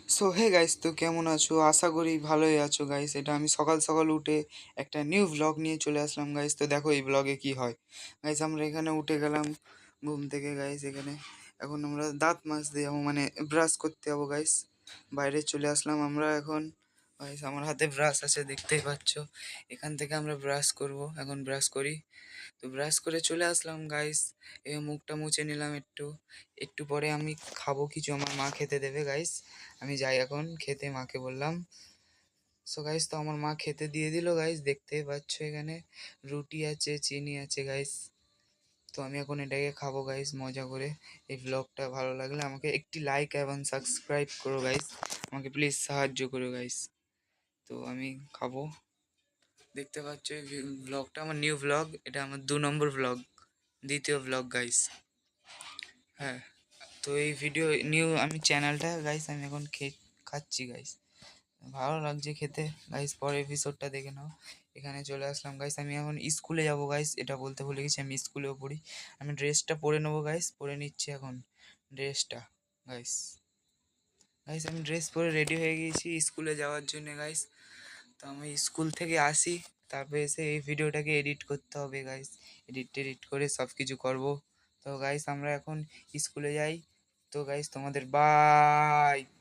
So hey guys, তো কেমন আছো? আশা করি ভালোই আছো গাইস। এটা আমি সকাল সকাল উঠে একটা নিউ ভ্লগ নিয়ে চলে আসলাম গাইস। তো দেখো এই ব্লগে কি হয় গাইস। আমরা এখানে উঠে গেলাম ঘুম থেকে গাইস। এখানে এখন আমরা দাঁত মাজতে যাবো, মানে ব্রাশ করতে যাবো গাইস। বাইরে চলে আসলাম আমরা এখন গাইস। আমার হাতে ব্রাশ আছে, দেখতেই পাচ্ছ। এখান থেকে আমরা ব্রাশ করব, এখন ব্রাশ করি। তো ব্রাশ করে চলে আসলাম গাইস। এই মুখটা মুছে নিলাম একটু। একটু পরে আমি খাবো কিছু, আমার মা খেতে দেবে গাইস। আমি যাই এখন খেতে, মাকে বললাম। সো গাইস, তো আমার মা খেতে দিয়ে দিল গাইস, দেখতেই পাচ্ছ এখানে রুটি আছে, চিনি আছে গাইস। তো আমি এখন এটাকে খাবো গাইস মজা করে। এই ব্লগটা ভালো লাগলে আমাকে একটি লাইক এবং সাবস্ক্রাইব করো গাইস, আমাকে প্লিজ সাহায্য করো গাইস। তো আমি খাবো। দেখতে পাচ্ছ এই ব্লগটা আমার নিউ ব্লগ, এটা আমার 2 নম্বর ব্লগ, দ্বিতীয় ব্লগ গাইস। হ্যাঁ, তো এই ভিডিও নিউ আমি চ্যানেলটা গাইস, আমি এখন খাচ্ছি গাইস। ভালো লাগছে খেতে গাইস। পরের এপিসোডটা দেখে নাও। এখানে চলে আসলাম গাইস, আমি এখন স্কুলে যাব গাইস, এটা বলতে ভুলে গেছি, আমি স্কুলেও পড়ি। আমি ড্রেসটা পরে নেবো গাইস, পরে নিচ্ছি এখন ড্রেসটা গাইস। গাইস আমি ড্রেস পরে রেডি হয়ে গেছি স্কুলে যাওয়ার জন্য গাইস। তো আমি স্কুল থেকে আসি, তারপরে এসে এই ভিডিওটাকে এডিট করতে হবে গাইস। এডিট করে সব কিছু করবো। তো গাইস আমরা এখন স্কুলে যাই। তো গাইস তোমাদের বাই।